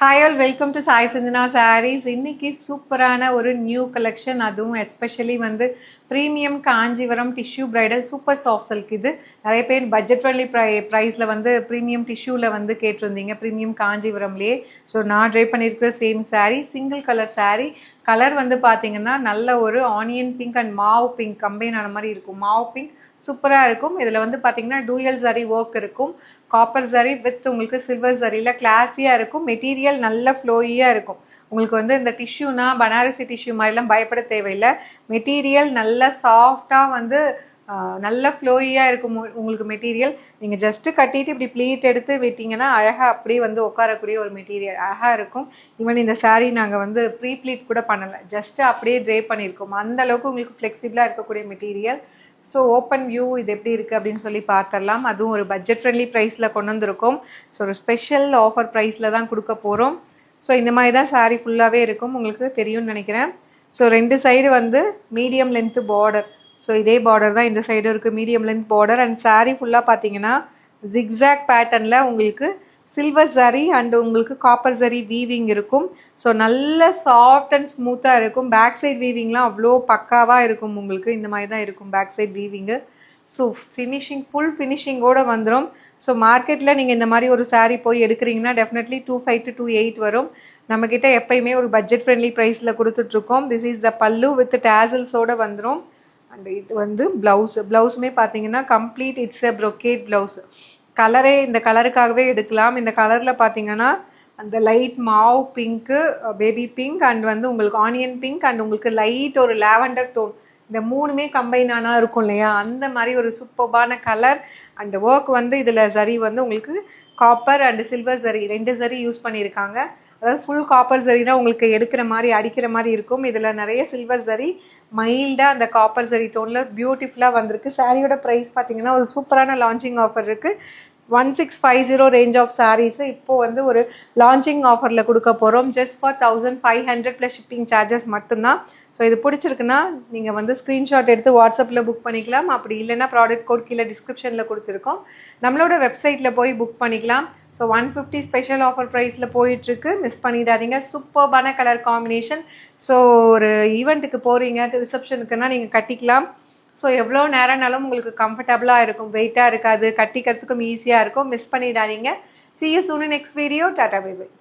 Hi all, welcome to Sai Sanjana Sarees. இன்னைக்கு சூப்பரான ஒரு நியூ கலெக்ஷன், அதுவும் எஸ்பெஷலி வந்து premium Kanjivaram tissue bridal super soft silk. இது நிறைய பேர் பட்ஜெட் ஃப்ரெண்ட்லி ப்ரைஸில் வந்து ப்ரீமியம் டிஷ்யூவில் வந்து கேட்டிருந்தீங்க, ப்ரீமியம் காஞ்சிவரம்லேயே. ஸோ நான் ட்ரை பண்ணியிருக்கிற same sari, single colour sari. Colour வந்து பார்த்தீங்கன்னா நல்ல ஒரு ஆனியன் பிங்க் அண்ட் மாவு பிங்க் கம்பைன் ஆன மாதிரி இருக்கும். மாவு பிங்க் சூப்பராக இருக்கும். இதில் வந்து பார்த்தீங்கன்னா டூயல் சரி ஒர்க் இருக்கும், காப்பர் சரி வித் உங்களுக்கு சில்வர் சரியில் கிளாஸியாக இருக்கும். மெட்டீரியல் நல்ல ஃப்ளோயியாக இருக்கும். உங்களுக்கு வந்து இந்த டிஷ்யூனா பனாரசி டிஷ்யூ மாதிரிலாம் பயப்பட தேவையில்லை. மெட்டீரியல் நல்ல சாஃப்டாக வந்து நல்ல ஃப்ளோயியாக இருக்கும் உங்களுக்கு மெட்டீரியல். நீங்கள் ஜஸ்ட்டு கட்டிட்டு இப்படி ப்ளீட் எடுத்து விட்டிங்கன்னா அழகாக அப்படியே வந்து உட்காரக்கூடிய ஒரு மெட்டீரியல் அழகாக இருக்கும். ஈவன் இந்த சாரீ நாங்கள் வந்து ப்ரீ ப்ளீட் கூட பண்ணலை, ஜஸ்ட்டு அப்படியே ட்ரே பண்ணியிருக்கோம். அந்தளவுக்கு உங்களுக்கு ஃப்ளெக்சிபிளாக இருக்கக்கூடிய மெட்டீரியல். ஸோ ஓப்பன் வியூ இது எப்படி இருக்குது அப்படின்னு சொல்லி பார்த்துடலாம். அதுவும் ஒரு பட்ஜெட் ஃப்ரெண்ட்லி ப்ரைஸில் கொண்டு வந்திருக்கோம். ஸோ ஒரு ஸ்பெஷல் ஆஃபர் ப்ரைஸில் தான் கொடுக்க போகிறோம். ஸோ இந்த மாதிரி தான் சாரீ ஃபுல்லாகவே இருக்கும், உங்களுக்கு தெரியும்னு நினைக்கிறேன். ஸோ ரெண்டு சைடு வந்து மீடியம் லென்த்து பார்டர். ஸோ இதே பார்டர் தான் இந்த சைடும் இருக்குது, medium length border. And sari ஃபுல்லாக பார்த்தீங்கன்னா ஜிக்ஸாக் பேட்டர்னில் உங்களுக்கு சில்வர் சரி அண்ட் உங்களுக்கு காப்பர் சரி வீவிங் இருக்கும். ஸோ நல்ல சாஃப்ட் அண்ட் ஸ்மூத்தாக இருக்கும். பேக் சைட் வீவிங்லாம் அவ்வளோ பக்காவாக இருக்கும். உங்களுக்கு இந்த மாதிரி தான் இருக்கும் back side weaving. So finishing full ஃபினிஷிங்கோடு வந்துடும். ஸோ மார்க்கெட்டில் நீங்கள் இந்த மாதிரி ஒரு சாரீ போய் எடுக்கிறீங்கன்னா டெஃபினெட்லி 25 to 28 வரும். நம்மக்கிட்ட எப்போயுமே ஒரு பட்ஜெட் ஃப்ரெண்ட்லி ப்ரைஸில் கொடுத்துட்ருக்கோம். திஸ் இஸ் த பல்லு வித் டேசல்ஸோடு வந்துடும். அண்ட் இது வந்து ப்ளவுஸுமே பார்த்தீங்கன்னா complete it's a brocade blouse. கலரே இந்த கலருக்காகவே எடுக்கலாம். இந்த கலரில் பார்த்தீங்கன்னா அந்த light mauve pink, baby pink and வந்து உங்களுக்கு ஆனியன் பிங்க் அண்ட் உங்களுக்கு லைட் ஒரு லாவெண்டர் டோன், இந்த மூணுமே கம்பைன் ஆனால் இருக்கும் இல்லையா, அந்த மாதிரி ஒரு சூப்பர்பான கலர். அண்ட் ஒர்க் வந்து இதில் சரி வந்து உங்களுக்கு காப்பர் அண்ட் சில்வர் சரி ரெண்டு சரி யூஸ் பண்ணியிருக்காங்க. அதாவது ஃபுல் காப்பர் சரினா உங்களுக்கு எடுக்கிற மாதிரி அடிக்கிற மாதிரி இருக்கும். இதில் நிறைய சில்வர் சரி மைல்டாக அந்த காப்பர் சரி டோனில் பியூட்டிஃபுல்லாக வந்திருக்கு. சாரியோட ப்ரைஸ் பார்த்தீங்கன்னா ஒரு சூப்பரான லான்ச்சிங் ஆஃபர் இருக்குது. 1650 ரேஞ்ச் ஆஃப் சாரீஸு இப்போது வந்து ஒரு லான்ச்சிங் ஆஃபரில் கொடுக்க போகிறோம். Just for 1500 plus shipping charges மட்டும்தான். ஸோ இது பிடிச்சிருக்குன்னா நீங்கள் வந்து ஸ்க்ரீன்ஷாட் எடுத்து வாட்ஸ்அப்பில் புக் பண்ணிக்கலாம். அப்படி இல்லைன்னா ப்ராடக்ட் கோட் கீழே டிஸ்கிரிப்ஷனில் கொடுத்துருக்கோம், நம்மளோட வெப்சைட்டில் போய் புக் பண்ணிக்கலாம். ஸோ 150 ஸ்பெஷல் ஆஃபர் ப்ரைஸில் போயிட்டுருக்கு, மிஸ் பண்ணிடாதீங்க. சூப்பர்பான கலர் காம்பினேஷன். ஸோ ஒரு ஈவெண்ட்டுக்கு போகிறீங்க, ரிசப்ஷனுக்குன்னா நீங்கள் கட்டிக்கலாம். ஸோ எவ்வளோ நேரம்னாலும் உங்களுக்கு கம்ஃபர்டபுளாக இருக்கும், வெயிட்டாக இருக்காது, கட்டிக்கிறதுக்கும் ஈஸியாக இருக்கும். மிஸ் பண்ணிடாதீங்க. See you soon in next video. Tata, bye bye.